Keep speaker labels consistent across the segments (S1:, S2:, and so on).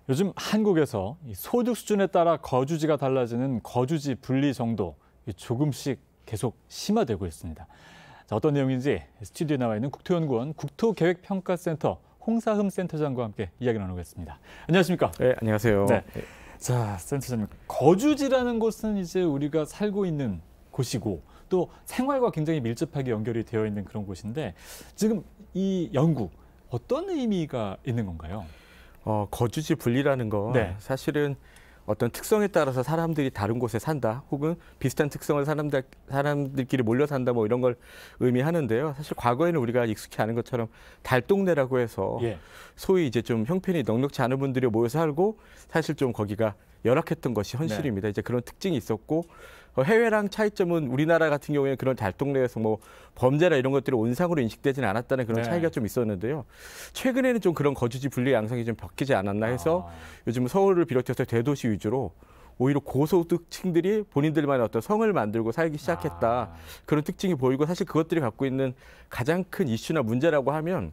S1: 요즘 한국에서 이 소득 수준에 따라 거주지가 달라지는 거주지 분리 정도 조금씩 계속 심화되고 있습니다. 자, 어떤 내용인지 스튜디오에 나와 있는 국토연구원 국토계획평가센터 홍사흠 센터장과 함께 이야기 나누겠습니다. 안녕하십니까?
S2: 네, 안녕하세요.
S1: 네. 자, 센터장님, 거주지라는 곳은 이제 우리가 살고 있는 곳이고 또 생활과 굉장히 밀접하게 연결이 되어 있는 그런 곳인데 지금 이 연구 어떤 의미가 있는 건가요?
S2: 거주지 분리라는 건
S1: 네.
S2: 사실은 어떤 특성에 따라서 사람들이 다른 곳에 산다, 혹은 비슷한 특성을 사람들끼리 몰려 산다, 뭐 이런 걸 의미하는데요. 사실 과거에는 우리가 익숙히 아는 것처럼 달동네라고 해서 소위 이제 좀 형편이 넉넉지 않은 분들이 모여 살고 사실 좀 거기가 열악했던 것이 현실입니다. 이제 그런 특징이 있었고 해외랑 차이점은 우리나라 같은 경우에는 그런 달동네에서 뭐 범죄나 이런 것들이 온상으로 인식되지는 않았다는 그런 차이가 좀 있었는데요. 최근에는 좀 그런 거주지 분리 양상이 좀 바뀌지 않았나 해서 요즘 서울을 비롯해서 대도시 위주로 오히려 고소득층들이 본인들만의 어떤 성을 만들고 살기 시작했다. 그런 특징이 보이고, 사실 그것들이 갖고 있는 가장 큰 이슈나 문제라고 하면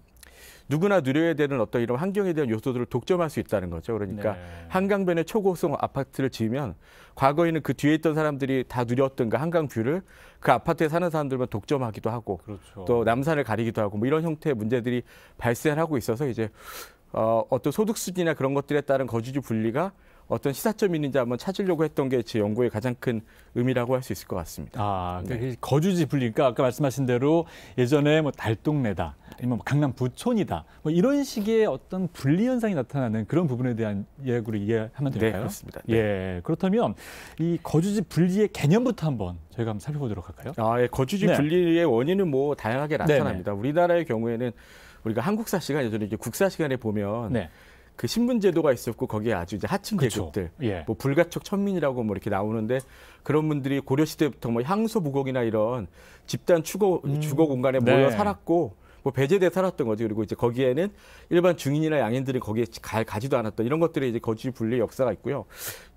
S2: 누구나 누려야 되는 어떤 이런 환경에 대한 요소들을 독점할 수 있다는 거죠. 그러니까 한강변에 초고속 아파트를 지으면 과거에는 그 뒤에 있던 사람들이 다 누렸던 그 한강 뷰를 그 아파트에 사는 사람들만 독점하기도 하고, 또 남산을 가리기도 하고, 뭐 이런 형태의 문제들이 발생하고 있어서 이제 어떤 소득 수준이나 그런 것들에 따른 거주지 분리가 어떤 시사점이 있는지 한번 찾으려고 했던 게 제 연구의 가장 큰 의미라고 할 수 있을 것 같습니다.
S1: 그러니까 거주지 분리니까 아까 말씀하신 대로 예전에 뭐 달동네다, 아니면 강남 부촌이다, 뭐 이런 식의 어떤 분리 현상이 나타나는 그런 부분에 대한 이야기로 이해하면 될까요?
S2: 네, 그렇습니다.
S1: 예, 그렇다면 이 거주지 분리의 개념부터 한번 저희가 한번 살펴보도록 할까요?
S2: 거주지 분리의 원인은 뭐 다양하게 나타납니다. 우리나라의 경우에는 우리가 한국사 시간, 예전에 이제 국사 시간에 보면 그 신분 제도가 있었고 거기에 아주 이제 하층 계급들, 뭐 불가촉 천민이라고 뭐 이렇게 나오는데, 그런 분들이 고려 시대부터 뭐 향소부곡이나 이런 집단 주거 공간에 모여 살았고 뭐 배제돼 살았던 거죠. 그리고 이제 거기에는 일반 중인이나 양인들은 거기에 가지도 않았던 이런 것들이 이제 거주지 분리의 역사가 있고요.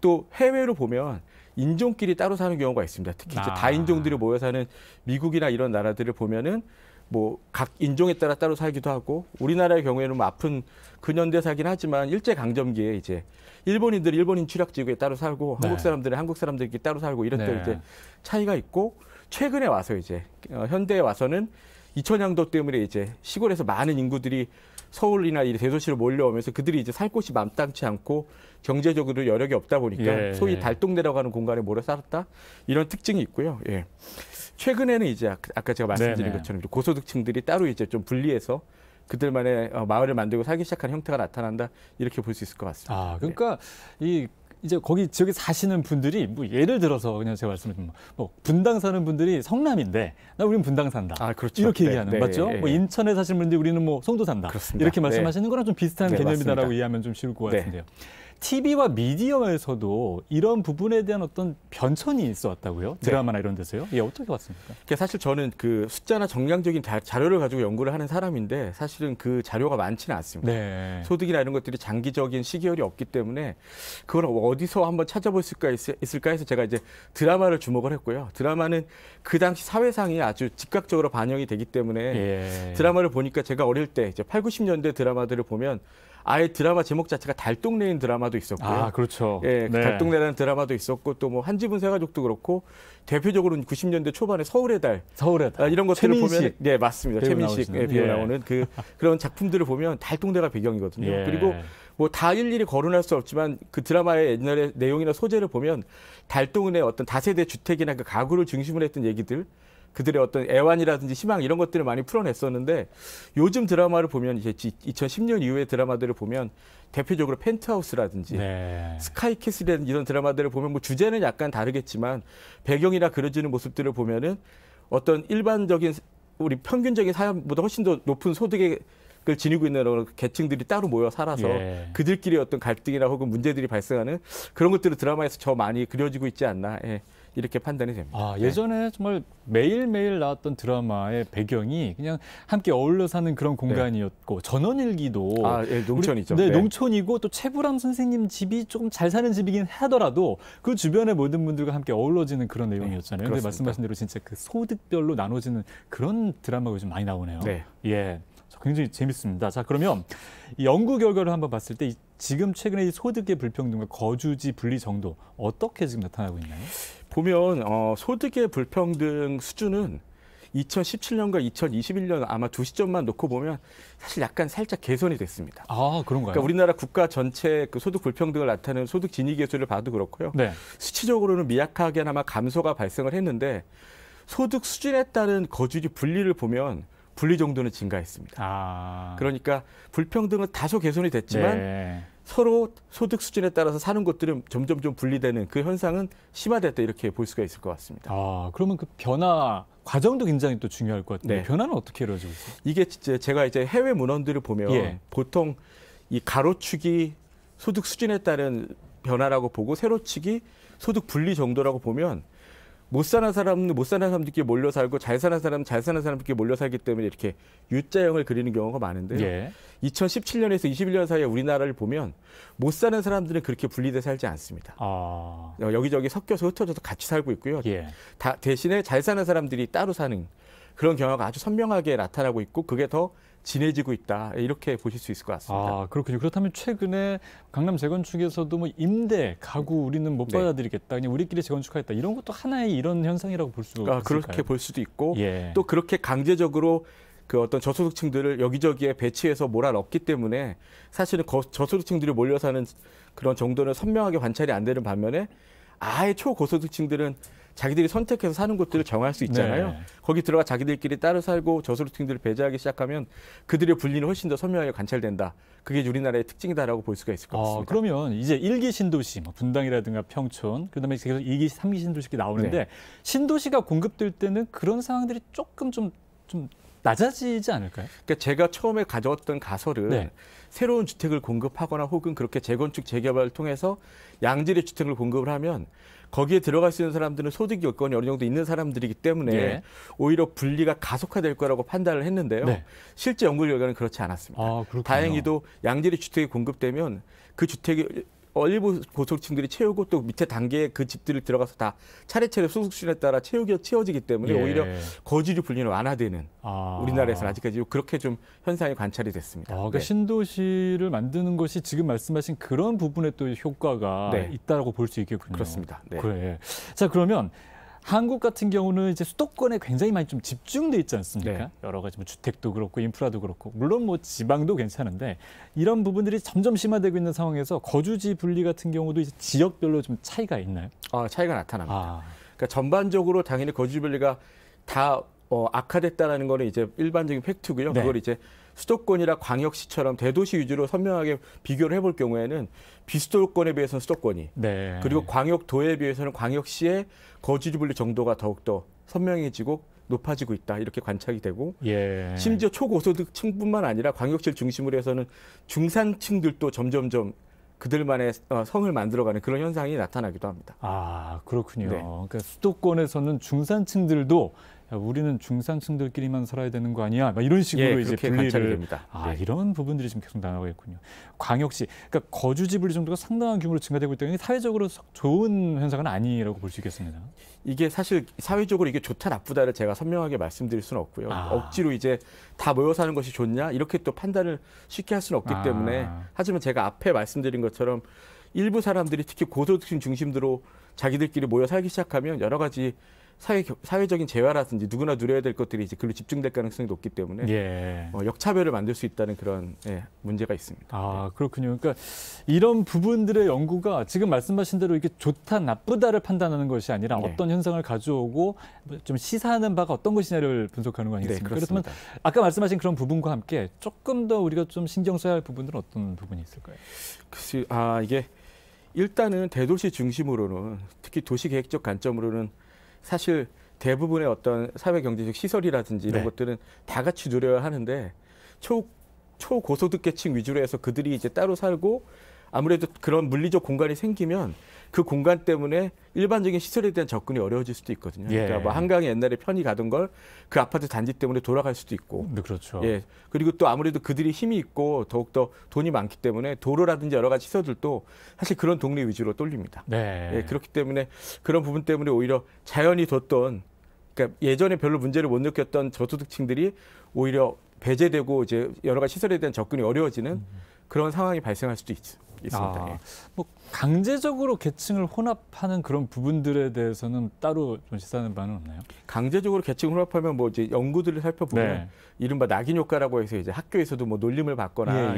S2: 또 해외로 보면 인종끼리 따로 사는 경우가 있습니다. 특히 이제 다인종들이 모여 사는 미국이나 이런 나라들을 보면은 뭐 각 인종에 따라 따로 살기도 하고, 우리나라의 경우에는 뭐 아픈 근현대 사긴 하지만 일제 강점기에 이제 일본인들이 일본인 취락지구에 따로 살고 한국 사람들은 한국 사람들끼리 따로 살고 이랬던 이제 차이가 있고, 최근에 와서 이제 현대에 와서는 이촌양도 때문에 이제 시골에서 많은 인구들이 서울이나 이 대도시로 몰려오면서 그들이 이제 살 곳이 마땅치 않고 경제적으로 여력이 없다 보니까 소위 달동네라고 하는 공간에 몰려 살았다, 이런 특징이 있고요. 최근에는 이제 아까 제가 말씀드린 것처럼 고소득층들이 따로 이제 좀 분리해서 그들만의 마을을 만들고 살기 시작하는 형태가 나타난다, 이렇게 볼 수 있을 것 같습니다.
S1: 그러니까 이제 거기 지역에 사시는 분들이 뭐 예를 들어서 그냥 제가 말씀드린 뭐 분당 사는 분들이 성남인데 우리는 분당 산다.
S2: 그렇죠.
S1: 이렇게 얘기하는 맞죠? 뭐 인천에 사시는 분들이 우리는 뭐 송도 산다.
S2: 그렇습니다.
S1: 이렇게 말씀하시는 거랑 좀 비슷한 개념이다라고
S2: 맞습니다.
S1: 이해하면 좀 쉬울 것 같은데요. TV와 미디어에서도 이런 부분에 대한 어떤 변천이 있어 왔다고요? 드라마나 이런 데서요? 어떻게 봤습니까?
S2: 사실 저는 그 숫자나 정량적인 자료를 가지고 연구를 하는 사람인데 사실은 그 자료가 많지는 않습니다. 소득이나 이런 것들이 장기적인 시계열이 없기 때문에 그걸 어디서 한번 찾아볼 수가 있을까 해서 제가 이제 드라마를 주목을 했고요. 드라마는 그 당시 사회상이 아주 즉각적으로 반영이 되기 때문에 드라마를 보니까 제가 어릴 때 이제 8, 90년대 드라마들을 보면 아예 드라마 제목 자체가 달동네인 드라마도 있었고요.
S1: 그렇죠.
S2: 달동네라는 드라마도 있었고, 또 뭐 한 집은 새 가족도 그렇고, 대표적으로는 90년대 초반에 서울의 달 이런 것들을 보면 맞습니다. 최민식 배우 나오는 그런 작품들을 보면 달동네가 배경이거든요. 그리고 뭐 다 일일이 거론할 수 없지만 그 드라마의 옛날의 내용이나 소재를 보면 달동네 어떤 다세대 주택이나 그 가구를 중심으로 했던 얘기들, 그들의 어떤 애환이라든지 희망 이런 것들을 많이 풀어냈었는데, 요즘 드라마를 보면 이제 2010년 이후의 드라마들을 보면 대표적으로 펜트하우스라든지 스카이캐슬이라든지 이런 드라마들을 보면 뭐 주제는 약간 다르겠지만 배경이나 그려지는 모습들을 보면은 어떤 일반적인 우리 평균적인 사람보다 훨씬 더 높은 소득을 지니고 있는 계층들이 따로 모여 살아서 그들끼리 어떤 갈등이나 혹은 문제들이 발생하는 그런 것들을 드라마에서 더 많이 그려지고 있지 않나, 이렇게 판단이 됩니다.
S1: 예전에 정말 매일매일 나왔던 드라마의 배경이 그냥 함께 어울려 사는 그런 공간이었고, 전원일기도
S2: 농촌이죠.
S1: 농촌이고 또 최불암 선생님 집이 조금 잘 사는 집이긴 하더라도 그 주변의 모든 분들과 함께 어우러지는 그런 내용이었잖아요. 근데 말씀하신 대로 진짜 그 소득별로 나눠지는 그런 드라마가 요즘 많이 나오네요. 굉장히 재밌습니다. 자, 그러면 이 연구 결과를 한번 봤을 때 지금 최근에 이 소득의 불평등과 거주지 분리 정도 어떻게 지금 나타나고 있나요?
S2: 보면 소득의 불평등 수준은 2017년과 2021년 아마 두 시점만 놓고 보면 사실 약간 살짝 개선이 됐습니다.
S1: 아, 그런가요?
S2: 그러니까 우리나라 국가 전체 그 소득 불평등을 나타내는 소득 진위 계수를 봐도 그렇고요.
S1: 네.
S2: 수치적으로는 미약하게나마 감소가 발생을 했는데 소득 수준에 따른 거주지 분리를 보면 분리 정도는 증가했습니다.
S1: 아.
S2: 그러니까 불평등은 다소 개선이 됐지만
S1: 네.
S2: 서로 소득 수준에 따라서 사는 곳들은 점점 좀 분리되는 그 현상은 심화됐다 이렇게 볼 수가 있을 것 같습니다.
S1: 아, 그러면 그 변화 과정도 굉장히 또 중요할 것 같은데
S2: 네.
S1: 변화는 어떻게 이루어지고 있어요?
S2: 이게 제가 이제 해외 문헌들을 보면
S1: 예.
S2: 보통 이 가로축이 소득 수준에 따른 변화라고 보고 세로축이 소득 분리 정도라고 보면 못 사는 사람은 못 사는 사람들끼리 몰려 살고 잘 사는 사람은 잘 사는 사람들끼리 몰려 살기 때문에 이렇게 U자형을 그리는 경우가 많은데요.
S1: 예.
S2: 2017년에서 21년 사이에 우리나라를 보면 못 사는 사람들은 그렇게 분리돼 살지 않습니다.
S1: 아.
S2: 여기저기 섞여서 흩어져서 같이 살고 있고요.
S1: 예.
S2: 대신에 잘 사는 사람들이 따로 사는 그런 경우가 아주 선명하게 나타나고 있고 그게 더 진해지고 있다. 이렇게 보실 수 있을 것 같습니다.
S1: 아, 그렇군요. 그렇다면 최근에 강남 재건축에서도 뭐 임대, 가구 우리는 못
S2: 네.
S1: 받아들이겠다. 그냥 우리끼리 재건축하겠다. 이런 것도 하나의 이런 현상이라고 볼 수 있을까요?
S2: 그렇게 볼 수도 있고
S1: 예.
S2: 또 그렇게 강제적으로 그 어떤 저소득층들을 여기저기에 배치해서 몰아넣기 때문에 사실은 저소득층들이 몰려 사는 그런 정도는 선명하게 관찰이 안 되는 반면에 아예 초고소득층들은 자기들이 선택해서 사는 곳들을 정할 수 있잖아요.
S1: 네.
S2: 거기 들어가 자기들끼리 따로 살고 저소득층들을 배제하기 시작하면 그들의 분리는 훨씬 더 선명하게 관찰된다. 그게 우리나라의 특징이다라고 볼 수가 있을 것 같습니다.
S1: 그러면 이제 1기 신도시, 뭐 분당이라든가 평촌, 그다음에 계속 2기, 3기 신도시가 나오는데
S2: 네.
S1: 신도시가 공급될 때는 그런 상황들이 조금 좀 낮아지지 않을까요?
S2: 그러니까 제가 처음에 가져왔던 가설은
S1: 네.
S2: 새로운 주택을 공급하거나 혹은 그렇게 재건축, 재개발을 통해서 양질의 주택을 공급을 하면 거기에 들어갈 수 있는 사람들은 소득 여건이 어느 정도 있는 사람들이기 때문에
S1: 네.
S2: 오히려 분리가 가속화될 거라고 판단을 했는데요.
S1: 네.
S2: 실제 연구 결과는 그렇지 않았습니다.
S1: 아, 그렇군요.
S2: 다행히도 양질의 주택이 공급되면 그 주택이 일부 고소득층들이 채우고 또 밑에 단계에 그 집들을 들어가서 다 차례차례 소득 수준에 따라 채워지기 때문에
S1: 예.
S2: 오히려 거주지 분리는 완화되는 우리나라에서는 아직까지 그렇게 좀 현상이 관찰이 됐습니다.
S1: 그러니까 신도시를 만드는 것이 지금 말씀하신 그런 부분에 또 효과가 있다라고 볼 수 있겠군요.
S2: 그렇습니다. 네.
S1: 그래. 자, 그러면 한국 같은 경우는 이제 수도권에 굉장히 많이 좀 집중돼 있지 않습니까?
S2: 네.
S1: 여러 가지 뭐 주택도 그렇고 인프라도 그렇고 물론 뭐 지방도 괜찮은데 이런 부분들이 점점 심화되고 있는 상황에서 거주지 분리 같은 경우도 이제 지역별로 좀 차이가 있나요?
S2: 차이가 나타납니다. 그러니까 전반적으로 당연히 거주지 분리가 다 악화됐다라는 거는 이제 일반적인 팩트고요.
S1: 네.
S2: 그걸 이제 수도권이나 광역시처럼 대도시 위주로 선명하게 비교를 해볼 경우에는 비수도권에 비해서는 수도권이
S1: 네.
S2: 그리고 광역도에 비해서는 광역시의 거주지 분리 정도가 더욱더 선명해지고 높아지고 있다 이렇게 관찰이 되고 심지어 초고소득층뿐만 아니라 광역시를 중심으로 해서는 중산층들도 점점점 그들만의 성을 만들어가는 그런 현상이 나타나기도 합니다.
S1: 아, 그렇군요.
S2: 네.
S1: 그러니까 수도권에서는 중산층들도 야, 우리는 중산층들끼리만 살아야 되는 거 아니야? 막 이런 식으로 이제 분리를
S2: 됩니다.
S1: 네. 이런 부분들이 지금 계속 나오겠군요. 광역시, 그러니까 거주지 분리 정도가 상당한 규모로 증가되고 있다는 게 사회적으로 좋은 현상은 아니라고 볼 수 있겠습니다.
S2: 이게 사실 사회적으로 이게 좋다 나쁘다를 제가 선명하게 말씀드릴 수는 없고요. 억지로 이제 다 모여 사는 것이 좋냐 이렇게 또 판단을 쉽게 할 수는 없기 때문에 하지만 제가 앞에 말씀드린 것처럼 일부 사람들이 특히 고소득층 중심으로 자기들끼리 모여 살기 시작하면 여러 가지 사회적인 재화라든지 누구나 누려야 될 것들이 이제 그로 집중될 가능성이 높기 때문에 역차별을 만들 수 있다는 그런 문제가 있습니다.
S1: 그렇군요. 그러니까 이런 부분들의 연구가 지금 말씀하신 대로 이게 좋다 나쁘다를 판단하는 것이 아니라 어떤 현상을 가져오고 좀 시사하는 바가 어떤 것이냐를 분석하는 거 아니겠습니까? 그렇다면 아까 말씀하신 그런 부분과 함께 조금 더 우리가 좀 신경 써야 할 부분들은 어떤 부분이 있을까요?
S2: 이게 일단은 대도시 중심으로는 특히 도시계획적 관점으로는 사실 대부분의 어떤 사회경제적 시설이라든지 이런 것들은 다 같이 누려야 하는데 초고소득계층 위주로 해서 그들이 이제 따로 살고 아무래도 그런 물리적 공간이 생기면 그 공간 때문에 일반적인 시설에 대한 접근이 어려워질 수도 있거든요. 그러니까 뭐 한강에 옛날에 편히 가던 걸 그 아파트 단지 때문에 돌아갈 수도 있고.
S1: 그렇죠.
S2: 그리고 또 아무래도 그들이 힘이 있고 더욱더 돈이 많기 때문에 도로라든지 여러 가지 시설들도 사실 그런 동네 위주로 쏠립니다. 그렇기 때문에 그런 부분 때문에 오히려 자연이 뒀던 그러니까 예전에 별로 문제를 못 느꼈던 저소득층들이 오히려 배제되고 이제 여러 가지 시설에 대한 접근이 어려워지는 그런 상황이 발생할 수도 있죠. 있습니다. 예.
S1: 뭐 강제적으로 계층을 혼합하는 그런 부분들에 대해서는 따로 좀 시사하는 바는 없나요?
S2: 강제적으로 계층 혼합하면 뭐 이제 연구들을 살펴보면 이른바 낙인 효과라고 해서 이제 학교에서도 뭐 놀림을 받거나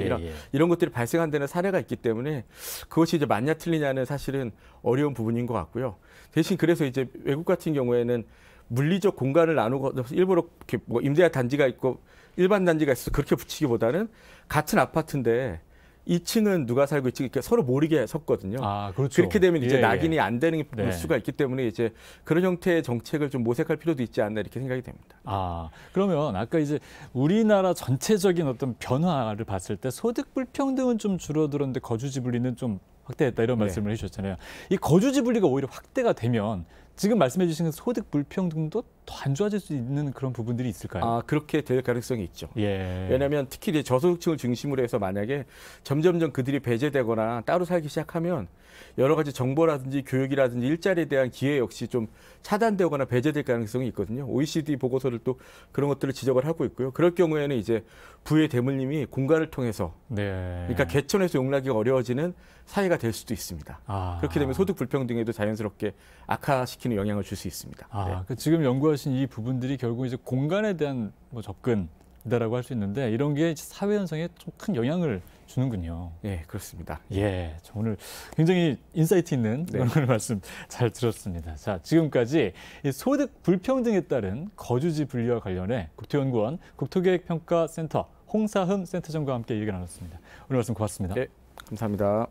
S2: 이런 것들이 발생한다는 사례가 있기 때문에 그것이 이제 맞냐 틀리냐는 사실은 어려운 부분인 것 같고요. 대신 그래서 이제 외국 같은 경우에는 물리적 공간을 나누고 일부러 이렇게 뭐 임대차 단지가 있고 일반 단지가 있어서 그렇게 붙이기보다는 같은 아파트인데 2층은 누가 살고 있지 서로 모르게 섰거든요.
S1: 그렇죠.
S2: 그렇게 되면 이제 낙인이 안 되는 수가 있기 때문에 이제 그런 형태의 정책을 좀 모색할 필요도 있지 않나 이렇게 생각이 됩니다.
S1: 그러면 아까 이제 우리나라 전체적인 어떤 변화를 봤을 때 소득 불평등은 좀 줄어들었는데 거주지 분리는 좀 확대했다 이런 말씀을 해주셨잖아요. 이 거주지 분리가 오히려 확대가 되면 지금 말씀해 주신 소득 불평등도 더 안 좋아질 수 있는 그런 부분들이 있을까요?
S2: 그렇게 될 가능성이 있죠. 왜냐하면 특히 이제 저소득층을 중심으로 해서 만약에 점점점 그들이 배제되거나 따로 살기 시작하면 여러 가지 정보라든지 교육이라든지 일자리에 대한 기회 역시 좀 차단되거나 배제될 가능성이 있거든요. OECD 보고서를 또 그런 것들을 지적을 하고 있고요. 그럴 경우에는 이제 부의 대물림이 공간을 통해서 그러니까 개천에서 용나기가 어려워지는 사회가 될 수도 있습니다. 그렇게 되면 소득 불평등에도 자연스럽게 악화시키는 영향을 줄 수 있습니다.
S1: 지금 연구하신 이 부분들이 결국 이제 공간에 대한 뭐 접근이다라고 할 수 있는데 이런 게 사회 현상에 좀 큰 영향을 주는군요.
S2: 네, 그렇습니다.
S1: 저 오늘 굉장히 인사이트 있는 그런 말씀 잘 들었습니다. 자, 지금까지 이 소득 불평등에 따른 거주지 분리와 관련해 국토연구원 국토계획평가센터 홍사흠 센터장과 함께 얘기 나눴습니다. 오늘 말씀 고맙습니다.
S2: 네, 감사합니다.